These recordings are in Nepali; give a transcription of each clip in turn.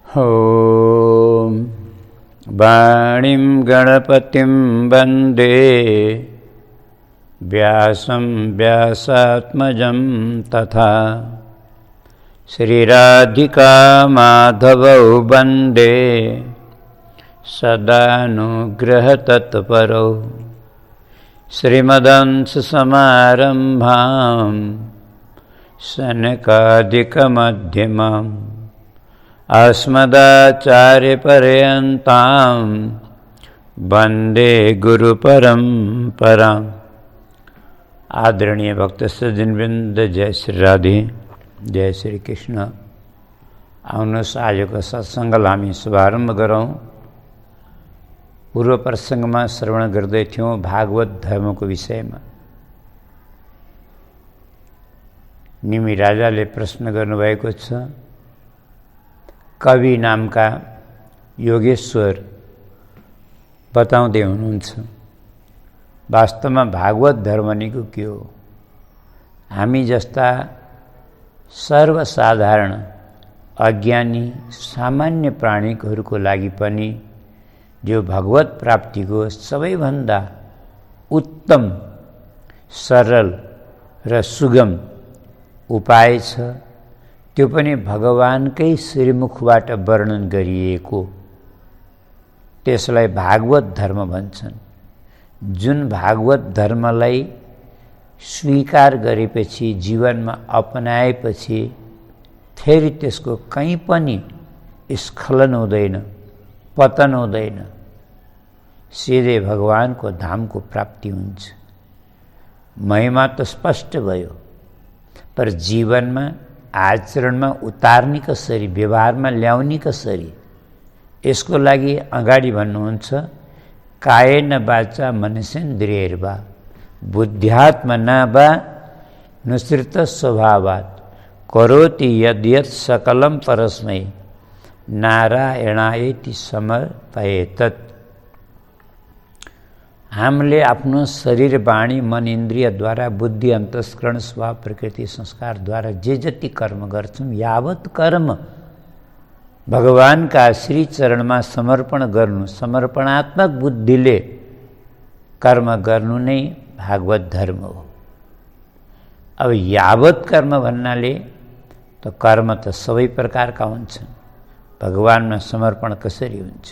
ॐ वाणीं गणपतिं वन्दे व्यासं व्यासात्मजं तथा श्रीराधिका माधवौ वन्दे सदानुग्रहतत्परौ श्रीमदंससमारम्भां सनकादिकमध्यमाम् अस्मदाचार्यपर्यन्तां वन्दे गुरुपरम्पराम्। आदरणीय भक्त सज्जनवृन्द, जय श्री राधे, जय श्री कृष्ण। आउनुहोस् आजको सत्सङ्गलाई हामी शुभारम्भ गरौँ। पूर्व प्रसङ्गमा श्रवण गर्दै थियौँ भागवत धर्मको विषयमा। निमि राजाले प्रश्न गर्नुभएको छ। कवि नामका योगेश्वर बताउँदै हुनुहुन्छ, वास्तवमा भागवत धर्म भनेको के हो? हामी जस्ता सर्वसाधारण अज्ञानी सामान्य प्राणीहरूको लागि पनि जो भगवत प्राप्तिको सबैभन्दा उत्तम, सरल र सुगम उपाय छ, त्यो पनि भगवानकै श्रीमुखबाट वर्णन गरिएको, त्यसलाई भागवत धर्म भन्छन्। जुन भागवत धर्मलाई स्वीकार गरेपछि, जीवनमा अपनाएपछि फेरि त्यसको कहीँ पनि स्खलन हुँदैन, पतन हुँदैन, सिधै भगवानको धामको प्राप्ति हुन्छ। महिमा त स्पष्ट भयो, पर जीवनमा आचरणमा उतार्ने कसरी, व्यवहारमा ल्याउने कसरी, यसको लागि अगाडि भन्नुहुन्छ, कायेन वाचा मनसेन्द्रियैर्वा बुद्ध्यात्मना वा नुसृत स्वभावात् करोति यद्यत् सकलं परस्मै नारायणायेति समर्पयेतत्। हामीले आफ्नो शरीर, वाणी, मन, इन्द्रियद्वारा, बुद्धि, अन्तस्करण, स्वभाव, प्रकृति, संस्कारद्वारा जे जति कर्म गर्छौँ, यावत कर्म भगवानका श्री चरणमा समर्पण गर्नु, समर्पणात्मक बुद्धिले कर्म गर्नु नै भागवत धर्म हो। अब यावत कर्म भन्नाले त कर्म त सबै प्रकारका हुन्छन्, भगवानमा समर्पण कसरी हुन्छ,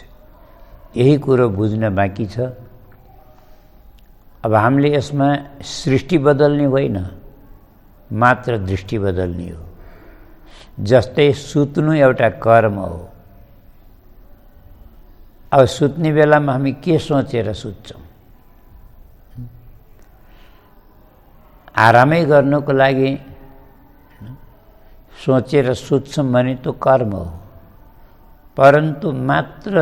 यही कुरो बुझ्न बाँकी छ। अब हामीले यसमा सृष्टि बदल्ने होइन, मात्र दृष्टि बदल्ने हो। जस्तै सुत्नु एउटा कर्म हो। अब सुत्ने बेलामा हामी के सोचेर सुत्छौँ? आरामै गर्नको लागि सोचेर सुत्छौँ भने त्यो कर्म हो। परन्तु मात्र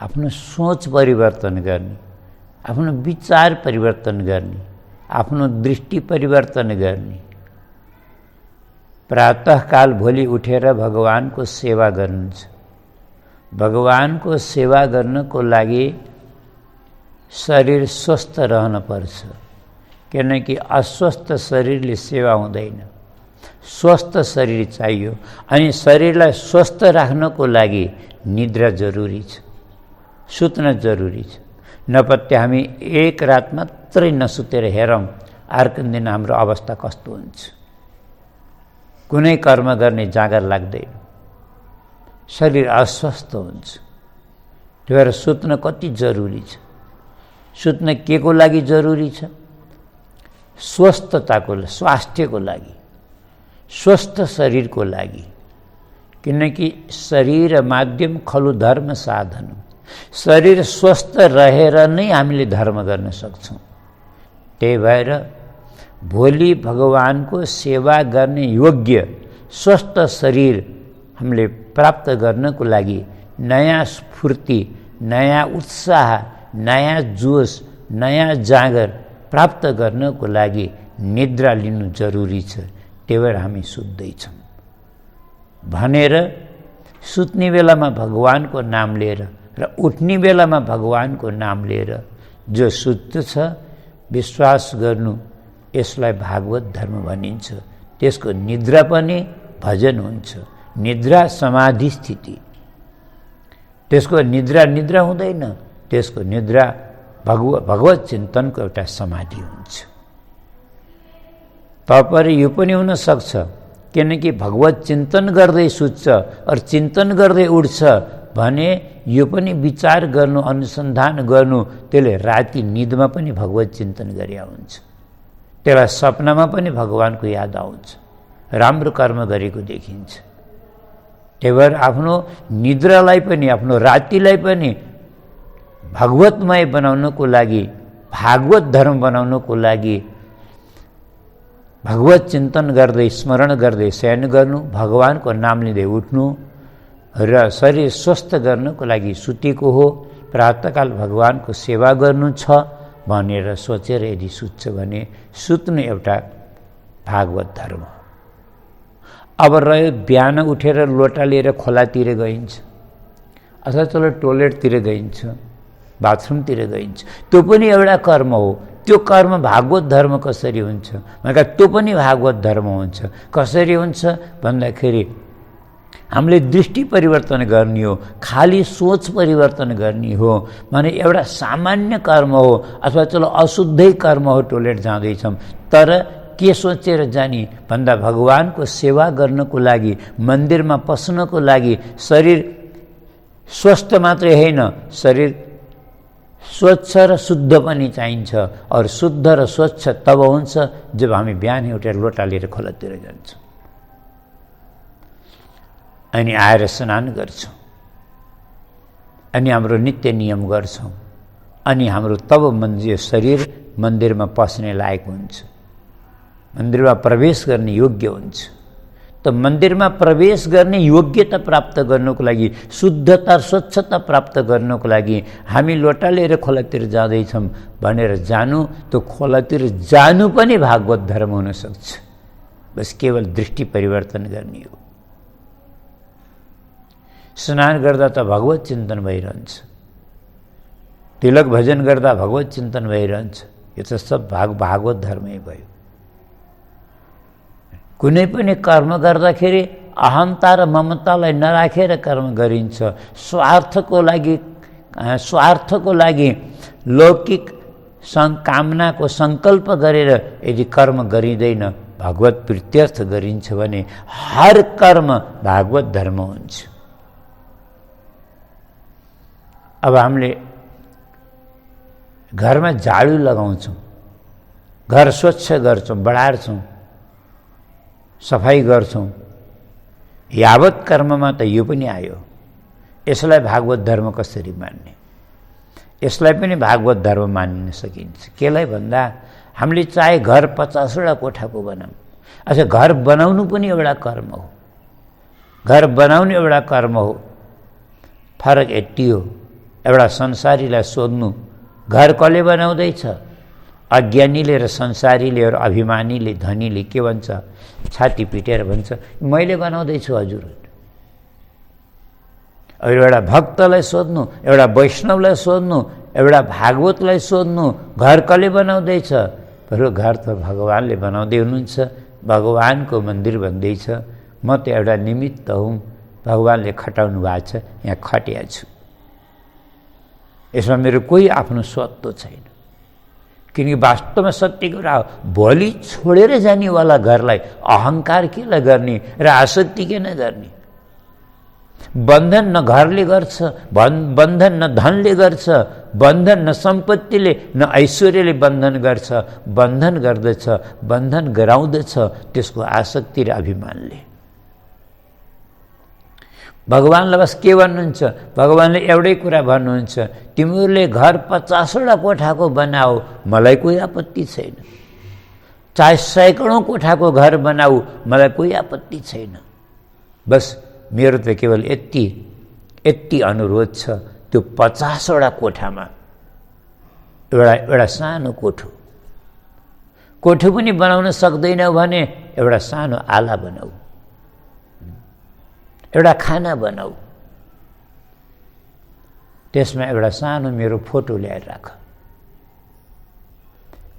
आफ्नो सोच परिवर्तन गर्ने, आफ्नो विचार परिवर्तन गर्ने, आफ्नो दृष्टि परिवर्तन गर्ने, प्रातःकाल भोलि उठेर भगवानको सेवा गर्नुहुन्छ। भगवानको सेवा गर्नको लागि शरीर स्वस्थ रहन पर्छ, किनकि अस्वस्थ शरीरले सेवा हुँदैन। स्वस्थ शरीर चाहियो। अनि शरीरलाई स्वस्थ राख्नको लागि निद्रा जरुरी छ, सुत्न जरुरी छ। नपत्ते हामी एक रात मात्रै नसुतेर हेरौँ, अर्को दिन हाम्रो अवस्था कस्तो हुन्छ। कुनै कर्म गर्ने जाँगर लाग्दैन, शरीर अस्वस्थ हुन्छ। त्यो भएर सुत्न कति जरुरी छ। सुत्न के को लागि जरुरी छ? स्वस्थताको, स्वास्थ्यको लागि, स्वस्थ शरीरको लागि। किनकि शरीर माध्यम खलु धर्म साधन। शरीर स्वस्थ रहेर नै हामीले धर्म गर्न सक्छौँ। त्यही भएर भोलि भगवानको सेवा गर्ने योग्य स्वस्थ शरीर हामीले प्राप्त गर्नको लागि नयाँ स्फूर्ति, नयाँ उत्साह, नयाँ जोस, नयाँ जाँगर प्राप्त गर्नको लागि निद्रा लिनु जरुरी छ। त्यही भएर हामी सुत्दैछौँ भनेर सुत्ने बेलामा भगवानको नाम लिएर र उठ्ने बेलामा भगवानको नाम लिएर जो सुत्छ, विश्वास गर्नु, यसलाई भागवत धर्म भनिन्छ। त्यसको निद्रा पनि भजन हुन्छ। निद्रा समाधि स्थिति, त्यसको निद्रा निद्रा हुँदैन, त्यसको निद्रा भगवत चिन्तनको एउटा समाधि हुन्छ। तपरि यो पनि हुन सक्छ किनकि भगवत चिन्तन गर्दै सुत्छ अर चिन्तन गर्दै उठ्छ भने यो पनि विचार गर्नु, अनुसन्धान गर्नु, त्यसले राति निदमा पनि भगवत चिन्तन गरिया हुन्छ। त्यसलाई सपनामा पनि भगवानको याद आउँछ, राम्रो कर्म गरेको देखिन्छ। त्यही भएर आफ्नो निद्रालाई पनि, आफ्नो रातिलाई पनि भगवतमय बनाउनको लागि, भागवत धर्म बनाउनको लागि भगवत चिन्तन गर्दै स्मरण गर्दै शयन गर्नु, भगवानको नाम लिँदै उठ्नु र शरीर स्वस्थ गर्नको लागि सुतेको हो, प्रातःकाल भगवानको सेवा गर्नु छ भनेर सोचेर यदि सुत्छ भने सुत्नु एउटा भागवत धर्म हो। अब रह्यो बिहान उठेर लोटा लिएर खोलातिर गइन्छ अथवा चलो टोयलेटतिर गइन्छ, बाथरुमतिर गइन्छ, त्यो पनि एउटा कर्म हो। त्यो कर्म भागवत धर्म कसरी हुन्छ भनेका त्यो पनि भागवत धर्म हुन्छ। कसरी हुन्छ भन्दाखेरि हामीले दृष्टि परिवर्तन गर्ने हो, खाली सोच परिवर्तन गर्ने हो। माने एउटा सामान्य कर्म हो अथवा चलो अशुद्धै कर्म हो, टोयलेट जाँदैछौँ तर के सोचेर जाने भन्दा भगवानको सेवा गर्नको लागि, मन्दिरमा पस्नको लागि शरीर स्वस्थ मात्रै होइन, शरीर स्वच्छ र शुद्ध पनि चाहिन्छ। और शुद्ध र स्वच्छ तब हुन्छ जब हामी बिहानै उठेर लोटा लिएर खोलातिर जान्छौँ अनि आएर स्नान गर्छौँ अनि हाम्रो नित्य नियम गर्छौँ अनि हाम्रो तब शरीर मन्दिरमा पस्ने लायक हुन्छ, मन्दिरमा प्रवेश गर्ने योग्य हुन्छ। त मन्दिरमा प्रवेश गर्ने योग्यता प्राप्त गर्नको लागि, शुद्धता स्वच्छता प्राप्त गर्नको लागि हामी लोटा लिएर खोलातिर जाँदैछौँ भनेर जानु, त्यो खोलातिर जानु पनि भागवत धर्म हुन सक्छ। बस केवल दृष्टि परिवर्तन गर्ने हो। स्नान गर्दा त भगवत चिन्तन भइरहन्छ, तिलक भजन गर्दा भगवत चिन्तन भइरहन्छ। यो त सब भागवत धर्मै भयो। कुनै पनि कर्म गर्दाखेरि अहन्ता र ममतालाई नराखेर कर्म गरिन्छ। स्वार्थको लागि लौकिक कामनाको सङ्कल्प गरेर यदि कर्म गरिँदैन, भगवत प्रीत्यर्थ गरिन्छ भने हर कर्म भागवत धर्म हुन्छ। अब हामीले घरमा झाडु लगाउँछौँ, घर स्वच्छ गर्छौँ, बढार्छौँ, सफाई गर्छौँ, यावत कर्ममा त यो पनि आयो। यसलाई भागवत धर्म कसरी मान्ने? यसलाई पनि भागवत धर्म मान्न सकिन्छ। केलाई भन्दा हामीले चाहे घर 50वटा कोठाको बनाऊँ, अच्छा घर बनाउनु पनि एउटा कर्म हो, घर बनाउनु एउटा कर्म हो। फरक यति हो, एउटा संसारीलाई सोध्नु घर कसले बनाउँदैछ? अज्ञानीले र संसारीले र अभिमानीले धनीले के भन्छ? छाती पिटेर भन्छ मैले बनाउँदैछु हजुर। एउटा भक्तलाई सोध्नु, एउटा वैष्णवलाई सोध्नु, एउटा भागवतलाई सोध्नु घर कसले बनाउँदैछ? बरु घर त भगवानले बनाउँदै हुनुहुन्छ, भगवानको मन्दिर भन्दैछ, म त एउटा निमित्त हुँ, भगवानले खटाउनु भएको छ, यहाँ खटिया छु। यसमा मेरो कोही आफ्नो स्वत्व छैन। किनकि वास्तवमा सत्य कुरा हो, भोलि छोडेर जानेवाला घरलाई अहङ्कार केलाई गर्ने र आसक्ति किन गर्ने? बन्धन न घरले गर्छ, बन्धन न धनले गर्छ, बन्धन न सम्पत्तिले न ऐश्वर्यले बन्धन गर्छ। बन्धन गर्दछ, बन्धन गराउँदछ त्यसको आसक्ति र अभिमानले। भगवानलाई बस के भन्नुहुन्छ? भगवानले एउटै कुरा भन्नुहुन्छ, तिमीहरूले घर 50वटा कोठाको बनाऊ, मलाई कोही आपत्ति छैन। चाहे 100 कोठाको घर बनाऊ, मलाई कोही आपत्ति छैन। बस मेरो त केवल यति अनुरोध छ, त्यो 50वटा कोठामा एउटा सानो कोठो पनि बनाउन सक्दैनौ भने एउटा सानो आला बनाऊ, एउटा खाना बनाऊ, त्यसमा एउटा सानो मेरो फोटो ल्याएर राख।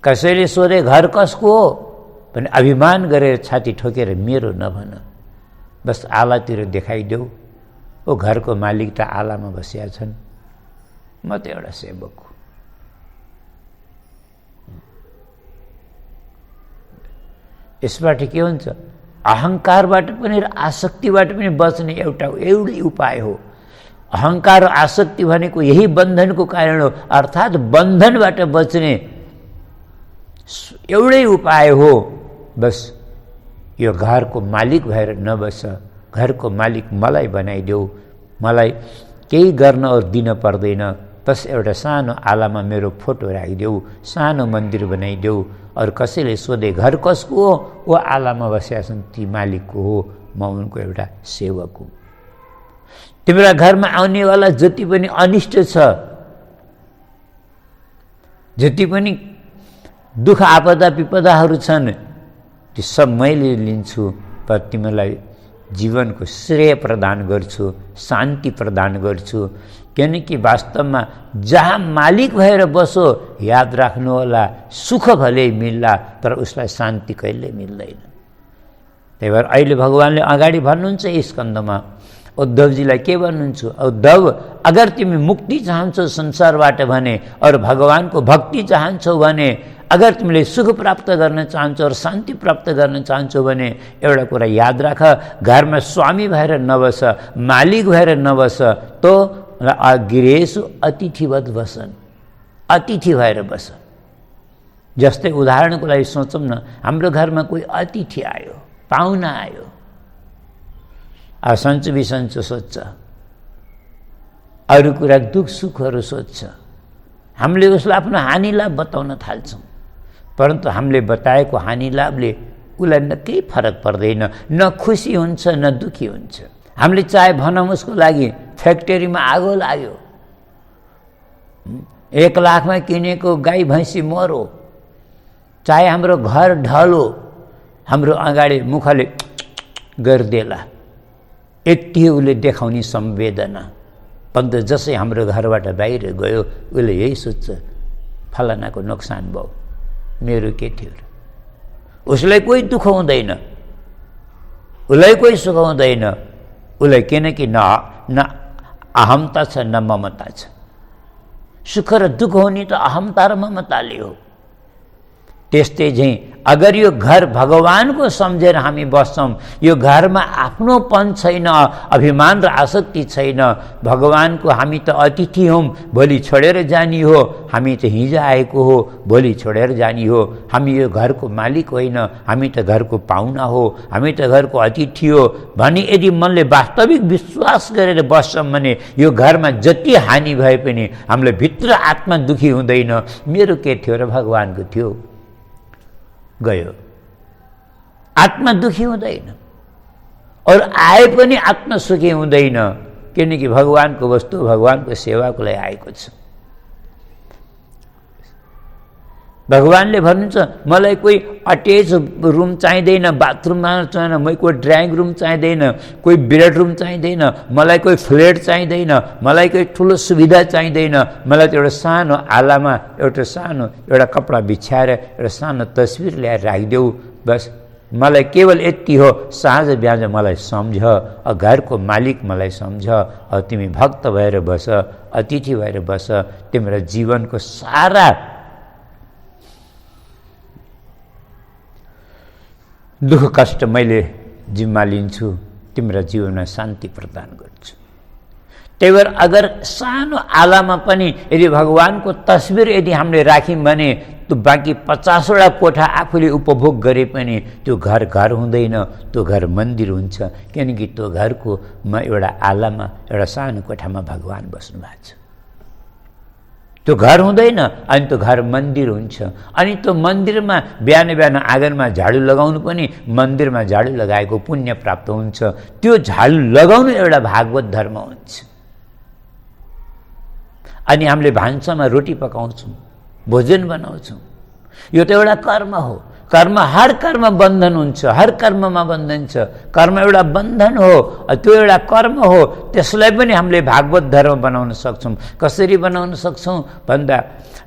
कसैले सोधे घर कसको हो भने अभिमान गरेर छाती ठोकेर मेरो नभन, बस आलातिर देखाइदेऊ, ओ घरको मालिक त आलामा बसिया छन्, म त एउटा सेवक हो। यसबाट के हुन्छ? अहंकारबाट पनि र आसक्तिबाट पनि बच्ने एउटै उपाय हो। अहंकार र आसक्ति भनेको यही बन्धनको कारण हो, अर्थात् बन्धनबाट बच्ने एउटै उपाय हो। बस यो घरको मालिक भएर नबस, घरको मालिक मलाई बनाइदेऊ, मलाई केही गर्न और दिन पर्दैन, बस एउटा सानो आलामा मेरो फोटो राखिदेऊ, सानो मन्दिर बनाइदेऊ, और कसैले सोधे घर कसको हो? वो आलामा बसेका छन् ती मालिकको हो, म उनको एउटा सेवक हुँ। तिम्रा घरमा आउनेवाला जति पनि अनिष्ट छ, जति पनि दुःख आपदा विपदाहरू छन्, ती सब मैले लिन्छु, पर तिमीलाई जीवनको श्रेय प्रदान गर्छु, शान्ति प्रदान गर्छु। किनकि वास्तवमा जहाँ मालिक भएर बसो, याद राख्नु होला, सुख भले मिल्ला तर उसलाई शान्ति कहिले मिल्दैन। त्यही भएर अहिले भगवानले अगाडि भन्नुहुन्छ स्कन्दमा, उद्धवजीलाई के भन्नुहुन्छ? उद्धव, अगर तिमी मुक्ति चाहन्छौ संसारबाट भने, और भगवानको भक्ति चाहन्छौ भने, अगर तिमीले सुख प्राप्त गर्न चाहन्छौ और शान्ति प्राप्त गर्न चाहन्छौ भने एउटा कुरा याद राख, घरमा स्वामी भएर नबस, मालिक भएर नबस, तो गिरेशु अतिथिवत बसन, अतिथि भएर बस। जस्तै उदाहरणको लागि सोचौँ न, हाम्रो घरमा कोही अतिथि आयो, पाहुना आयो, सन्चो बिसन्चो सोध्छ, अरू कुरा दुःख सुखहरू सोध्छ, हामीले उसलाई आफ्नो हानि लाभ बताउन थाल्छौँ, परन्तु हामीले बताएको हानि लाभले उसलाई न केही फरक पर्दैन, न खुसी हुन्छ न दुखी हुन्छ। हामीले चाहे भनौँ उसको लागि फ्याक्ट्रीमा आगो लाग्यो, 1 लाखमा किनेको गाई भैँसी मरो, चाहे हाम्रो घर ढलो, हाम्रो अगाडि मुखले गरिदेला, यति उसले देखाउने संवेदना। परन्तु जसै हाम्रो घरबाट बाहिर गयो, उसले यही सोध्छ, फलानाको नोक्सान भयो, मेरो के थियो र? उसलाई कोही दुःख हुँदैन, उसलाई कोही सुख हुँदैन, उसलाई किनकि न अहमता छ न ममता छ। सुख र दुःख हुने त अहमता र ममताले हो। त्यस्तै झैँ अगर यो घर भगवानको सम्झेर हामी बस्छौँ, यो घरमा आफ्नोपन छैन, अभिमान र आसक्ति छैन, भगवानको हामी त अतिथि हौँ, भोलि छोडेर जानी हो, हामी त हिजो आएको हो, भोलि छोडेर जानी हो, हामी यो घरको मालिक होइन, हामी त घरको पाहुना हो, हामी त घरको अतिथि हो भनी यदि मनले वास्तविक विश्वास गरेर बस्छौँ भने यो घरमा जति हानि भए पनि हामीलाई भित्र आत्मा दुखी हुँदैन, मेरो के थियो र भगवानको थियो, गयो, आत्मा दुखी हुँदैन, और आए पनि आत्मा सुखी हुँदैन, किनकि भगवानको वस्तु भगवानको सेवाको लागि आएको छ। भगवानले भन्नुहुन्छ, मलाई कोही अट्याच रुम चाहिँदैन, बाथरुममा चाहिँदैन, मलाई कोही ड्राइङ रुम चाहिँदैन, कोही बेड रुम चाहिँदैन, मलाई कोही फ्ल्याट चाहिँदैन, मलाई कोही ठुलो सुविधा चाहिँदैन, मलाई त एउटा सानो आलामा एउटा कपडा बिछाएर एउटा सानो तस्बिर ल्याएर राखिदेऊ, बस मलाई केवल यति हो, साँझ बिहान मलाई सम्झ, घरको मालिक मलाई सम्झ, तिमी भक्त भएर बस, अतिथि भएर बस, तिम्रो जीवनको सारा दुःख कष्ट मैले जिम्मा लिन्छु, तिम्रो जीवनमा शान्ति प्रदान गर्छु। त्यही भएर अगर सानो आलामा पनि यदि भगवानको तस्बिर यदि हामीले राख्यौँ भने त्यो बाँकी 50वटा कोठा आफूले उपभोग गरे पनि त्यो घर घर हुँदैन, त्यो घर मन्दिर हुन्छ, किनकि त्यो घरको एउटा आलामा एउटा सानो कोठामा भगवान बस्नु भएको छ। त्यो घर हुँदैन, अनि त्यो घर मन्दिर हुन्छ, अनि त्यो मन्दिरमा बिहान बिहान आँगनमा झाडु लगाउनु पनि मन्दिरमा झाडु लगाएको पुण्य प्राप्त हुन्छ। त्यो झाडु लगाउनु एउटा भागवत धर्म हुन्छ। अनि हामीले भान्सामा रोटी पकाउँछौँ, भोजन बनाउँछौँ, यो त एउटा कर्म हो। कर्म, हर कर्म बन्धन हुन्छ, हर कर्ममा बन्धन छ। कर्म एउटा बन्धन हो, त्यो एउटा कर्म हो। त्यसलाई पनि हामीले भागवत धर्म बनाउन सक्छौँ। कसरी बनाउन सक्छौँ भन्दा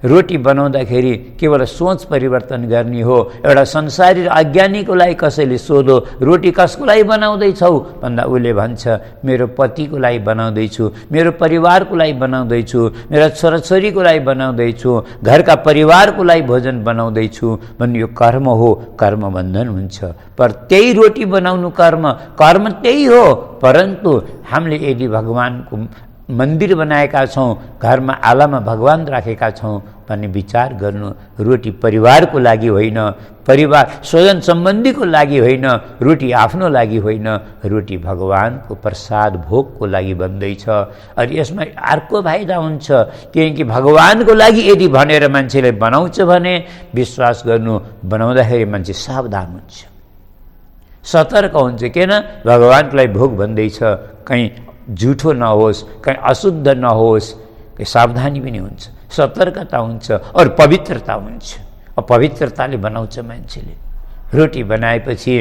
रोटी बनाउँदाखेरि केवल सोच परिवर्तन गर्ने हो। एउटा संसारी अज्ञानीको लागि कसैले सोधो रोटी कसको लागि बनाउँदैछौ भन्दा उसले भन्छ मेरो पतिको लागि बनाउँदैछु, मेरो परिवारको लागि बनाउँदैछु, मेरा छोराछोरीको लागि बनाउँदैछु, घरका परिवारको लागि भोजन बनाउँदैछु भन्ने यो कर्म हो, कर्म बन्धन हुन्छ। पर त्यही रोटी बनाउनु कर्म, कर्म त्यही हो। परन्तु हामीले यदि भगवानको मन्दिर बनाएका छौँ, घरमा आलामा भगवान राखेका छौँ भन्ने विचार गर्नु। रोटी परिवारको लागि होइन, परिवार स्वजन सम्बन्धीको लागि होइन, रोटी आफ्नो लागि होइन, रोटी भगवानको प्रसाद भोगको लागि बन्दैछ। अनि यसमा अर्को फाइदा हुन्छ, किनकि भगवानको लागि यदि भनेर मान्छेले बनाउँछ भने विश्वास गर्नु बनाउँदाखेरि मान्छे सावधान हुन्छ, सतर्क हुन्छ। किन भगवानको लागि भोग भन्दैछ, कहीँ झुठो नहोस्, कहीँ अशुद्ध नहोस्, कहीँ सावधानी पनि हुन्छ, सतर्कता हुन्छ और पवित्रता हुन्छ। पवित्रताले बनाउँछ मान्छेले। रोटी बनाएपछि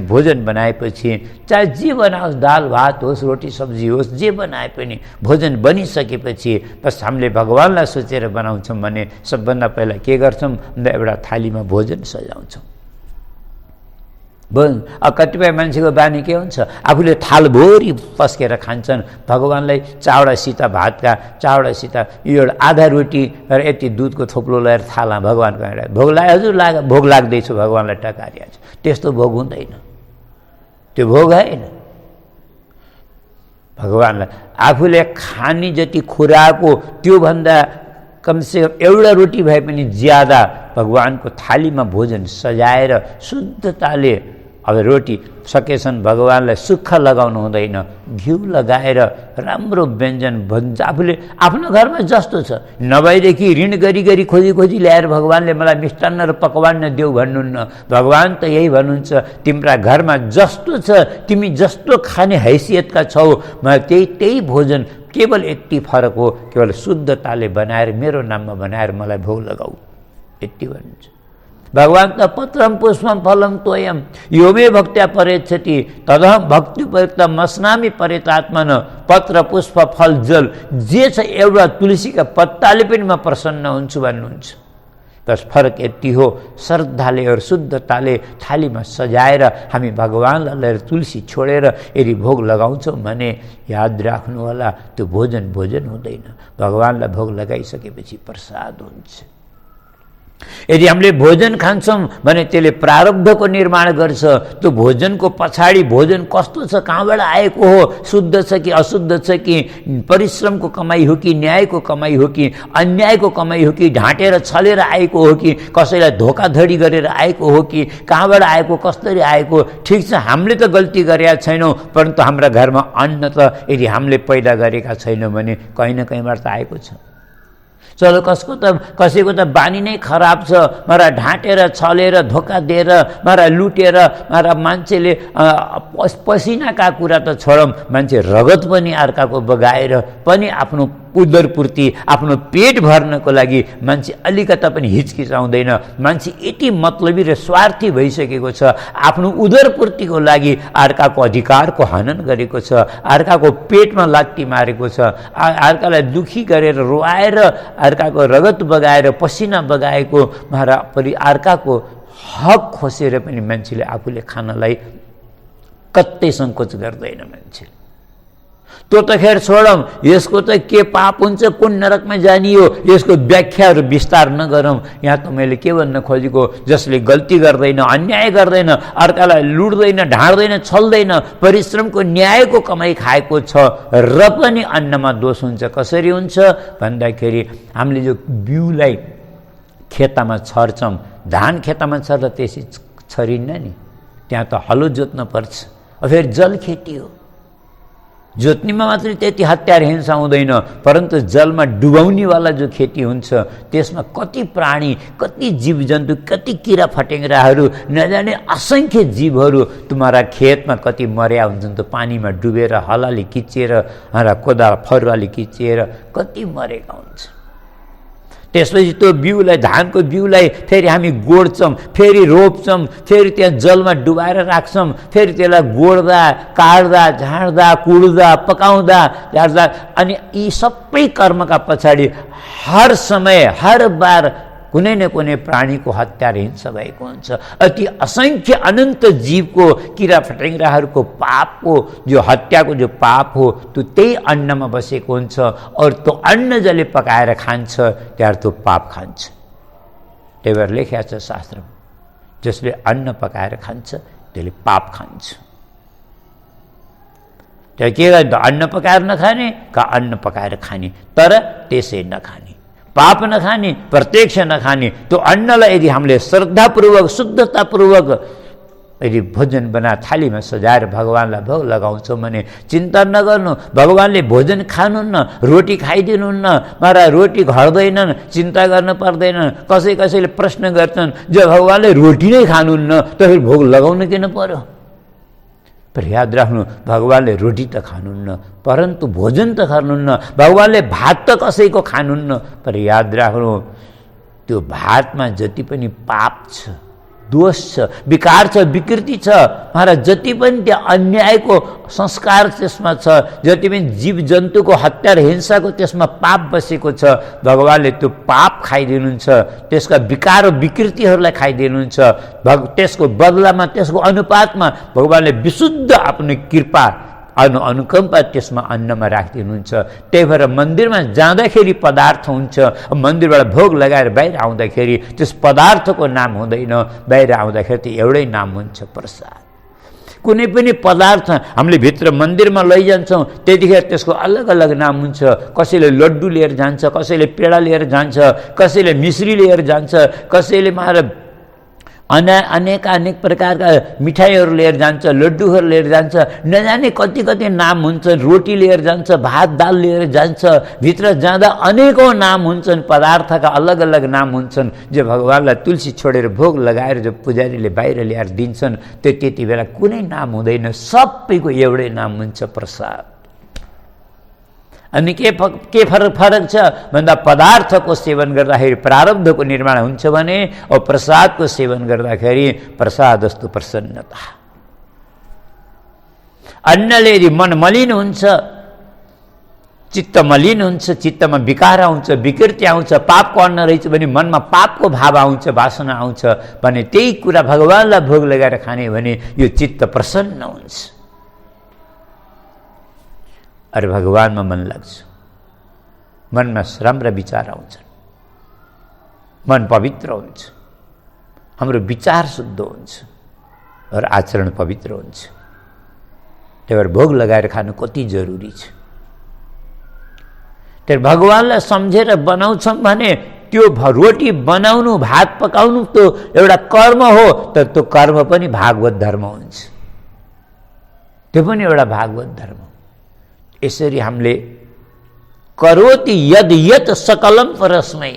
भोजन बनाएपछि चाहे जे बनाओस्, दाल भात होस्, रोटी सब्जी होस्, जे बनाए पनि भोजन बनिसकेपछि बस हामीले भगवानलाई सोचेर बनाउँछौँ भने सबभन्दा पहिला के गर्छौँ भन्दा एउटा थालीमा भोजन सजाउँछौँ। कतिपय मान्छेको बानी के हुन्छ, आफूले थालभरि पस्केर खान्छन्, भगवानलाई चावडासित भातका चावडासित यो एउटा आधा रोटी र यति दुधको थोप्लो लगाएर थाला भगवानको एउटा भोग हजुर भोग लाग्दैछु भगवानलाई टकारिहाल्छ। त्यस्तो भोग हुँदैन, त्यो भोग होइन। भगवानलाई आफूले खाने जति खुराको त्योभन्दा कमसेकम एउटा रोटी भए पनि ज्यादा भगवानको थालीमा भोजन सजाएर शुद्धताले अब रोटी सकेछन् भगवानलाई सुख लगाउनु हुँदैन, घिउ लगाएर राम्रो व्यञ्जन भन्छ। आफूले आफ्नो घरमा जस्तो छ नभएदेखि ऋण गरी खोजी ल्याएर भगवानले मलाई मिष्टान्न र पकवान देऊ भन्नुहुन्न। भगवान त यही भन्नुहुन्छ, तिम्रा घरमा जस्तो छ तिमी जस्तो खाने हैसियतका छौ, म त्यही भोजन केवल यति फरक हो, केवल शुद्धताले बनाएर मेरो नाममा बनाएर मलाई भोग लगाऊ, यति भन्नुहुन्छ। भगवान त पत्रम पुष्पम फलम तोयम यो मे भक्त्या परेच्छति तदहम भक्तियुक्त मस्नामी परेतात्मन। पत्र पुष्प फल जल जे छ एउटा तुलसीका पत्ताले पनि म प्रसन्न हुन्छु भन्नुहुन्छ। बस फरक यति हो, श्रद्धाले और शुद्धताले थालीमा सजाएर हामी भगवानलाई लिएर तुलसी छोडेर यदि भोग लगाउँछौँ भने याद राख्नु होला त्यो भोजन हुँदैन, भगवानलाई भोग लगाइसकेपछि प्रसाद हुन्छ। यदि हामीले भोजन खान्छौँ भने त्यसले प्रारब्धको निर्माण गर्छ। त्यो भोजनको पछाडि भोजन कस्तो छ, कहाँबाट आएको हो, शुद्ध छ कि अशुद्ध छ कि परिश्रमको कमाई हो कि न्यायको कमाई हो कि अन्यायको कमाई हो कि ढाँटेर छलेर आएको हो कि कसैलाई धोकाधडी गरेर आएको हो कि कहाँबाट आएको, कसरी आएको। ठिक छ, हामीले त गल्ती गरेका छैनौँ, परन्तु हाम्रा घरमा अन्न त यदि हामीले पैदा गरेका छैनौँ भने कहीँ न कहीँबाट त आएको छ। चलो कसैको त बानी नै खराब छ, मारा ढाँटेर छलेर धोका दिएर मारा लुटेर मारा मान्छेले पसिनाका कुरा त छोडौँ, मान्छे रगत पनि अर्काको बगाएर पनि आफ्नो उदरपूर्ति आफ्नो पेट भर्नको लागि मान्छे अलिकता पनि हिचकिचाउँदैन। मान्छे यति मतलबी र स्वार्थी भइसकेको छ, आफ्नो उदरपूर्तिको लागि अर्काको अधिकारको हनन गरेको छ, अर्काको पेटमा लात्ती मारेको छ, अर्कालाई दुखी गरेर रुवाएर अर्काको रगत बगाएर पसिना बगाएको मारा अर्काको हक खोसेर पनि मान्छेले आफूले खानलाई कतै सङ्कोच गर्दैन मान्छे। त्यो त खेर छोडौँ, यसको त के पाप हुन्छ, कुन नरकमा जानियो, यसको व्याख्याहरू विस्तार नगरौँ। यहाँ त मैले के भन्न खोजेको, जसले गल्ती गर्दैन, अन्याय गर्दैन, अर्कालाई लुट्दैन, ढाँड्दैन, छल्दैन, परिश्रमको न्यायको कमाई खाएको छ र पनि अन्नमा दोष हुन्छ। कसरी हुन्छ भन्दाखेरि हामीले जो बिउलाई खेतमा छर्छौँ, धान खेतमा छर्दा त्यसै छरिन्न नि, त्यहाँ त हलो जोत्न पर्छ, फेरि जल खेती हो, जोत्नेमा मात्रै त्यति हतियार हिंसा हुँदैन, परन्तु जलमा डुबाउनेवाला जो खेती हुन्छ त्यसमा कति प्राणी, कति जीवजन्तु, कति किरा फटेङ्ग्राहरू, नजाने असङ्ख्य जीवहरू तुम्हारा खेतमा कति मर्या हुन्छन्, त्यो पानीमा डुबेर हलाले खिचेर कोदाल फरुवाले खिचेर कति मरेका हुन्छ। त्यसपछि त्यो बिउलाई, धानको बिउलाई फेरि हामी गोड्छौँ, फेरि रोप्छौँ, फेरि त्यहाँ जलमा डुबाएर राख्छौँ, फेरि त्यसलाई गोड्दा, काट्दा, झाँड्दा, कुड्दा, पकाउँदा, झार्दा, अनि यी सबै कर्मका पछाडि हर समय, हर बार कुनै न कुनै प्राणीको हत्या र हिंसा भएको हुन्छ। अति असङ्ख्य अनन्त जीवको, किरा फटेङ्ग्राहरूको पापको जो हत्याको जो पाप हो त्यो त्यही अन्नमा बसेको हुन्छ। और त्यो अन्न जसले पकाएर खान्छ त्यहाँ त्यो पाप खान्छ। त्यही भएर लेखेको छ शास्त्रमा, जसले अन्न पकाएर खान्छ त्यसले पाप खान्छ। त्यो के गर्दा अन्न पकाएर नखाने का अन्न पकाएर खाने, तर त्यसै नखाने, पाप नखाने, प्रत्यक्ष नखाने। त्यो अन्नलाई यदि हामीले श्रद्धापूर्वक, शुद्धतापूर्वक यदि भोजन बना थालीमा सजाएर भगवान्लाई भोग लगाउँछौँ भने चिन्ता नगर्नु, भगवान्ले भोजन खानुहुन्न, रोटी खाइदिनुहुन्न, महाराज रोटी घट्दैनन्, चिन्ता गर्नु पर्दैन। कसैले प्रश्न गर्छन्, जब भगवान्ले रोटी नै खानुहुन्न त फेरि भोग लगाउनु किन पर्यो? पर याद राख्नु, भगवान्ले रोटी त खानुहुन्न, परन्तु भोजन त गर्नुहुन्न। भगवान्ले भात त कसैको खानुहुन्न, पर याद राख्नु त्यो भातमा जति पनि पाप छ, दोष छ, विकार छ, विकृति छ, महाराज जति पनि त्यो अन्यायको संस्कार त्यसमा छ, जति पनि जीव जन्तुको हत्या र हिंसाको त्यसमा पाप बसेको छ, भगवान्ले त्यो पाप खाइदिनुहुन्छ, त्यसका विकार र विकृतिहरूलाई खाइदिनुहुन्छ। त्यसको बदलामा, त्यसको अनुपातमा भगवान्ले विशुद्ध आफ्नो कृपा अनुकम्पा त्यसमा अन्नमा राखिदिनुहुन्छ। त्यही भएर मन्दिरमा जाँदाखेरि पदार्थ हुन्छ, मन्दिरबाट भोग लगाएर बाहिर आउँदाखेरि त्यस पदार्थको नाम हुँदैन, बाहिर आउँदाखेरि त एउटै नाम हुन्छ, प्रसाद। कुनै पनि पदार्थ हामीले भित्र मन्दिरमा लैजान्छौँ त्यतिखेर त्यसको अलग अलग नाम हुन्छ। कसैले लड्डु लिएर जान्छ, कसैले पेडा लिएर जान्छ, कसैले मिश्री लिएर जान्छ, कसैले महाराज अनेक प्रकारका मिठाईहरू लिएर जान्छ, लड्डुहरू लिएर जान्छ, नजाने कति कति नाम हुन्छ। रोटी लिएर जान्छ, भात दाल लिएर जान्छ, भित्र जाँदा अनेकौँ नाम हुन्छन्, पदार्थका अलग अलग नाम हुन्छन्। जो भगवान्लाई तुलसी छोडेर भोग लगाएर जो पुजारीले बाहिर ल्याएर दिन्छन् त्यो त्यति बेला कुनै नाम हुँदैन, सबैको एउटै नाम हुन्छ, प्रसाद। अनि के फरक छ भन्दा पदार्थको सेवन गर्दाखेरि प्रारब्धको निर्माण हुन्छ भने और प्रसादको सेवन गर्दाखेरि प्रसाद जस्तो प्रसन्नता। अन्नले यदि मन मलिन हुन्छ, चित्त मलिन हुन्छ, चित्तमा विकार आउँछ, विकृति आउँछ, पापको अन्न रहेछ भने मनमा पापको भाव आउँछ, वासना आउँछ भने त्यही कुरा भगवान्लाई भोग लगाएर खाने भने यो चित्त प्रसन्न हुन्छ। अरे भगवानमा मन लाग्छ, मनमा राम्रा विचार आउँछन्, मन पवित्र हुन्छ, हाम्रो विचार शुद्ध हुन्छ और आचरण पवित्र हुन्छ। त्यही भएर भोग लगाएर खानु कति जरुरी छ। त्यही भगवान्लाई सम्झेर बनाउँछौँ भने त्यो रोटी बनाउनु, भात पकाउनु त्यो एउटा कर्म हो, तर त्यो कर्म पनि भागवत धर्म हुन्छ, त्यो पनि एउटा भागवत धर्म। यसरी हामीले करोति यद यत सकलम परस्मै,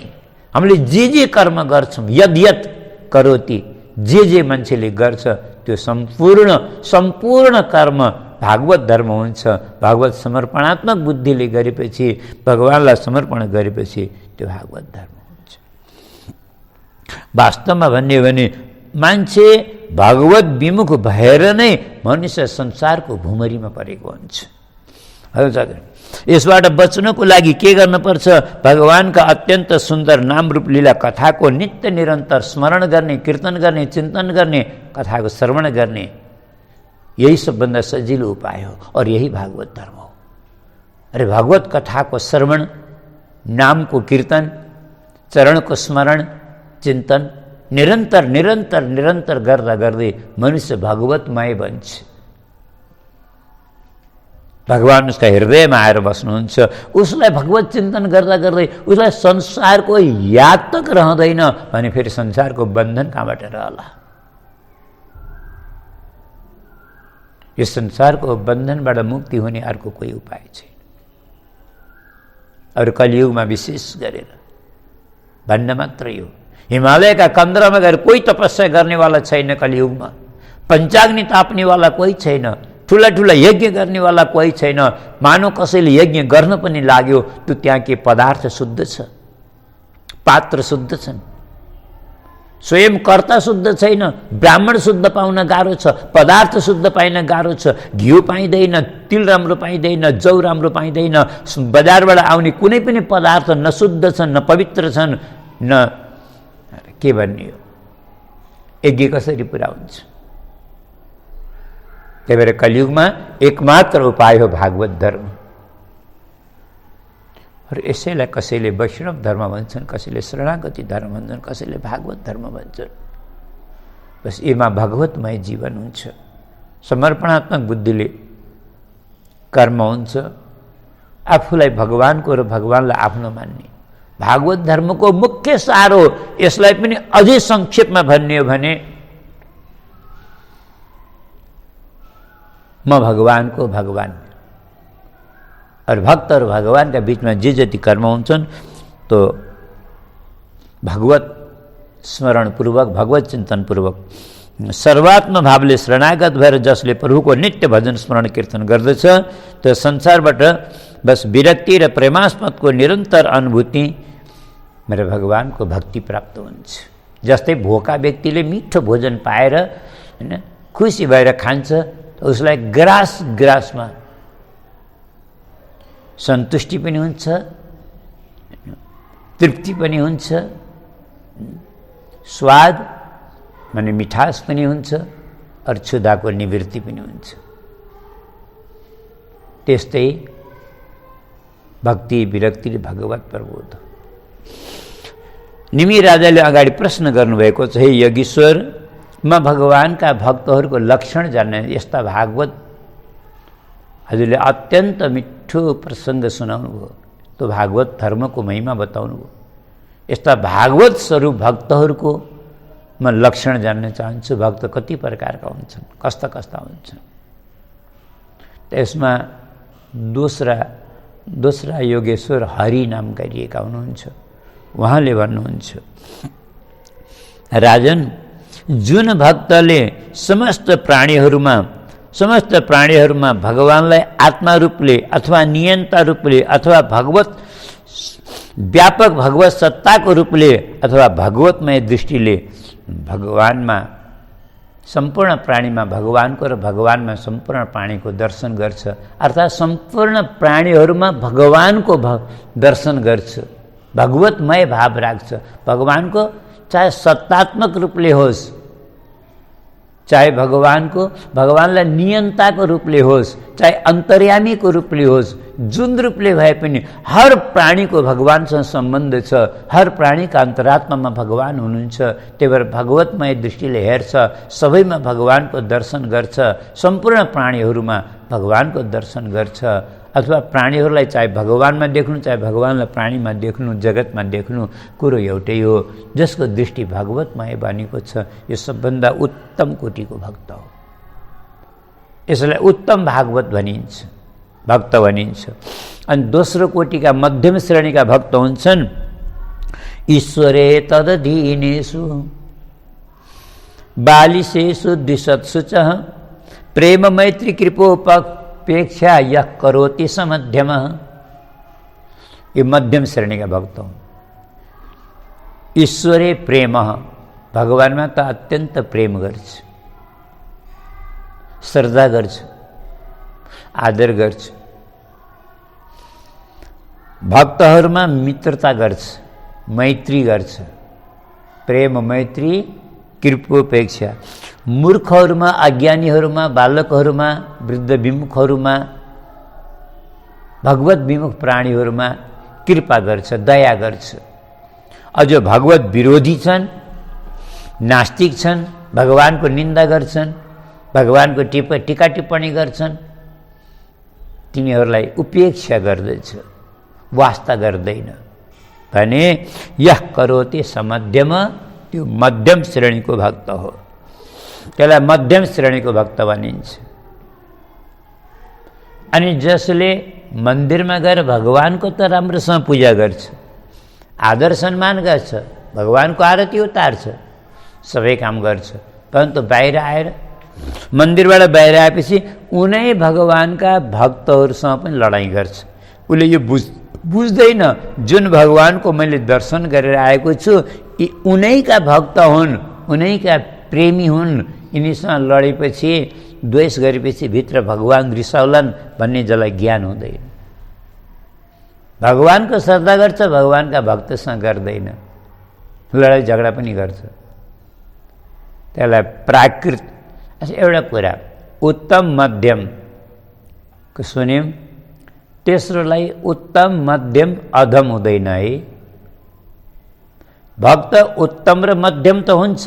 हामीले जे कर्म गर्छौँ, यद यत करोति, जे मान्छेले गर्छ त्यो सम्पूर्ण कर्म भागवत धर्म हुन्छ। भागवत समर्पणात्मक बुद्धिले गरेपछि, भगवान्लाई समर्पण गरेपछि त्यो भागवत धर्म हुन्छ। वास्तवमा भन्ने भने मान्छे भागवत विमुख भएर नै मनुष्य संसारको भुमरीमा परेको हुन्छ। यसबाट बच्नको लागि के गर्नुपर्छ? भगवानका अत्यन्त सुन्दर नाम रूप लीला कथाको नित्य निरन्तर स्मरण गर्ने, कीर्तन गर्ने, चिन्तन गर्ने, कथाको श्रवण गर्ने, यही सबभन्दा सजिलो उपाय हो और यही भागवत धर्म हो। अरे भागवत कथाको श्रवण, नामको कीर्तन, चरणको स्मरण, चिन्तन निरन्तर निरन्तर निरन्तर गर्दा गर्दै मनुष्य भगवतमय बन्छ। भगवान उसका हृदयमा आएर बस्नुहुन्छ। उसलाई भगवत चिन्तन गर्दा गर्दै उसलाई संसारको याद तक रहँदैन भने फेरि संसारको बन्धन कहाँबाट रहला? यो संसारको बन्धनबाट मुक्ति हुने अर्को कोही उपाय छैन। और कलियुगमा विशेष गरेर भन्न मात्र यो, हिमालयका कन्द्रमा गएर कोही तपस्या गर्नेवाला छैन कलियुगमा, पञ्चाग्नि ताप्नेवाला कोही छैन, ठुला ठुला यज्ञ गर्नेवाला कोही छैन। मानव कसैले यज्ञ गर्न पनि लाग्यो त्यो त्यहाँ के पदार्थ शुद्ध छ? पात्र शुद्ध छन्, स्वयं कर्ता शुद्ध छैन, ब्राह्मण शुद्ध पाउन गाह्रो छ, पदार्थ शुद्ध पाइन गाह्रो छ, घिउ पाइँदैन, तिल राम्रो पाइँदैन, जौ राम्रो पाइँदैन, बजारबाट आउने कुनै पनि पदार्थ न शुद्ध छन्, न पवित्र छन्, न के भन्ने हो, यज्ञ कसरी पुरा हुन्छ। त्यही भएर कलियुगमा एकमात्र उपाय हो भागवत धर्म। र यसैलाई कसैले वैष्णव धर्म भन्छन्, कसैले शरणागति धर्म भन्छन्, कसैले भागवत धर्म भन्छन्। बस यसमा भगवतमय जीवन हुन्छ, समर्पणात्मक बुद्धिले कर्म हुन्छ, आफूलाई भगवानको र भगवानलाई आफ्नो मान्ने। भागवत धर्मको मुख्य सार हो। यसलाई पनि अझै संक्षेपमा भन्ने हो भने म भगवानको भगवान और भक्त और भगवान का बीच में जे जति कर्म हुन्छन् तो भगवत स्मरण पूर्वक, भगवत चिंतन पूर्वक, सर्वात्म भावले शरणागत भएर जसले प्रभुको नित्य भजन स्मरण कीर्तन गर्दछ त्यो संसारबाट बस विरक्ति र प्रेमास्पदको निरन्तर अनुभूति मेरे भगवानको भक्ति प्राप्त हुन्छ। जस्तै भोका व्यक्तिले मिठो भोजन पाएर हैन खुसी भएर खान्छ, उसलाई ग्रासमा सन्तुष्टि पनि हुन्छ, तृप्ति पनि हुन्छ, स्वाद माने मिठास पनि हुन्छ, और क्षुधाको निवृत्ति पनि हुन्छ। त्यस्तै भक्ति विरक्ति र भगवत प्रबोध। निमि राजाले अगाडि प्रश्न गर्नुभएको छ, हे यज्ञेश्वर, म भगवानका भक्तहरूको लक्षण जान्ने। यस्ता भागवत हजुरले अत्यन्त मिठो प्रसङ्ग सुनाउनु भयो, तो भागवत धर्मको महिमा बताउनु भयो। यस्ता भागवत स्वरूप भक्तहरूको म लक्षण जान्न चाहन्छु। भक्त कति प्रकारका हुन्छन्, कस्ता कस्ता हुन्छन्। त्यसमा दोस्रा योगेश्वर हरि नाम गरिएका हुनुहुन्छ। उहाँले भन्नुहुन्छ, राजन, जुन भक्तले समस्त प्राणीहरूमा भगवानलाई आत्मा रूपले अथवा नियन्ता रूपले अथवा व्यापक भगवत सत्ताको रूपले अथवा भगवतमय दृष्टिले भगवानमा सम्पूर्ण प्राणीमा भगवानको र भगवानमा सम्पूर्ण प्राणीको दर्शन गर्छ, अर्थात् सम्पूर्ण प्राणीहरूमा भगवानको दर्शन गर्छ, भगवतमय भाव राख्छ। भगवानको चाहे सत्तात्मक रूपले होस्, चाहे भगवानलाई नियन्ताको रूपले होस्, चाहे अन्तर्यामीको रूपले होस्, जुन रूपले भए पनि हर प्राणीको भगवानसँग सम्बन्ध छ। हर प्राणीका अन्तरात्मामा भगवान हुनुहुन्छ। त्यही भएर भगवतमय दृष्टिले हेर्छ, सबैमा भगवानको दर्शन गर्छ, सम्पूर्ण प्राणीहरूमा भगवानको दर्शन गर्छ। अथवा प्राणीहरूलाई चाहे भगवानमा देख्नु, चाहे भगवानलाई प्राणीमा देख्नु, जगतमा देख्नु, कुरो एउटै हो। जसको दृष्टि भगवतमय बनेको छ, यो सबभन्दा उत्तम कोटिको भक्त हो। यसलाई उत्तम भागवत भनिन्छ, भक्त भनिन्छ। अनि दोस्रो कोटिका मध्यम श्रेणीका भक्त हुन्छन्, ईश्वरे तदधीनेषु बालिशेषु द्विषत्सु च प्रेम मैत्री कृपोपेक्षा यः करोति समध्यम। ये मध्यम श्रेणी का भक्त हुन्। ईश्वरे प्रेम, भगवानमा त अत्यन्त प्रेम गर्छ, श्रद्धा गर्छ, आदर गर्छ। भक्तहरूमा मित्रता गर्छ, मैत्री गर्छ, प्रेम मैत्री कृपोपेक्षा। मूर्खहरूमा, अज्ञानीहरूमा, बालकहरूमा, वृद्ध विमुखहरूमा, भगवत विमुख प्राणीहरूमा कृपा गर्छ, दया गर्छ। अझ भगवत विरोधी छन्, नास्तिक छन्, भगवानको निन्दा गर्छन्, भगवानको टीका टिप्पणी गर्छन्, तिनीहरूलाई उपेक्षा गर्दछ, वास्ता गर्दैन भने यह करोति समध्यम, त्यो मध्यम श्रेणीको भक्त हो। त्यसलाई मध्यम श्रेणीको भक्त भनिन्छ। अनि जसले मन्दिरमा गएर भगवानको त राम्रोसँग पूजा गर्छ, आदर सम्मान गर्छ, भगवानको आरती उतार्छ, सबै काम गर्छ, परन्तु बाहिर आएर मन्दिरबाट बाहिर आएपछि उनै भगवानका भक्तहरूसँग पनि लडाइँ गर्छ। उसले यो बुझ्दैन जुन भगवानको मैले दर्शन गरेर आएको छु यी उनैका भक्त हुन्, उनैका प्रेमी हुन्, यिनीसँग लडेपछि द्वेष गरेपछि भित्र भगवान रिसाउलान् भन्ने जसलाई ज्ञान हुँदैन। भगवानको श्रद्धा गर्छ, भगवानका भक्तसँग गर्दैन, लडाइँ झगडा पनि गर्छ। त्यसलाई प्राकृत। एउटा कुरा उत्तम मध्यमको सुन्यौँ, तेस्रोलाई उत्तम मध्यम अधम हुँदैन है। भक्त उत्तम र मध्यम त हुन्छ,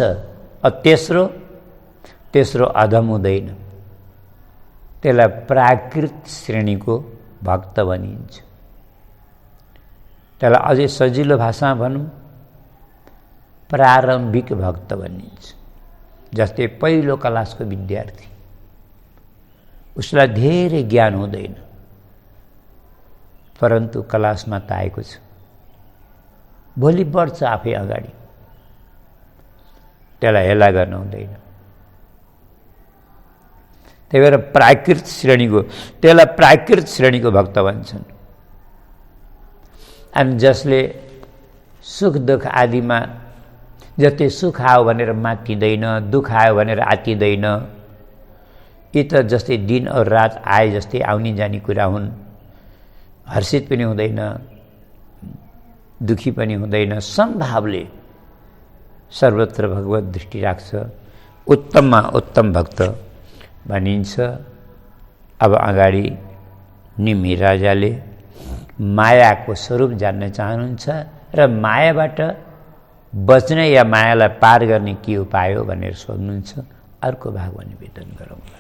तेस्रो अधम हुँदैन। त्यसलाई प्राकृत श्रेणीको भक्त भनिन्छ। त्यसलाई अझै सजिलो भाषामा भनौँ, प्रारम्भिक भक्त भनिन्छ। जस्तै पहिलो क्लासको विद्यार्थी, उसलाई धेरै ज्ञान हुँदैन, परन्तु क्लासमा त आएको छ, भोलि बढ्छ आफै अगाडि, त्यसलाई हेला गर्न हुँदैन। त्यही भएर त्यसलाई प्राकृत श्रेणीको भक्त भन्छन्। अनि जसले सुख दुःख आदिमा जति सुख आयो भनेर मातिँदैन, दुःख आयो भनेर आतिँदैन। यी त जस्तै दिन और रात आए जस्तै आउने जाने कुरा हुन्। हर्षित पनि हुँदैन, दुखी पनि हुँदैन, समभावले सर्वत्र भगवत दृष्टि राख्छ। उत्तममा उत्तम भक्त भनिन्छ। अब अगाडि निमि राजाले मायाको स्वरूप जान्न चाहनुहुन्छ र मायाबाट बच्न या मायालाई पार गर्ने के उपाय हो भनेर सोध्नुहुन्छ। अर्को भागमा निवेदन गरौँला।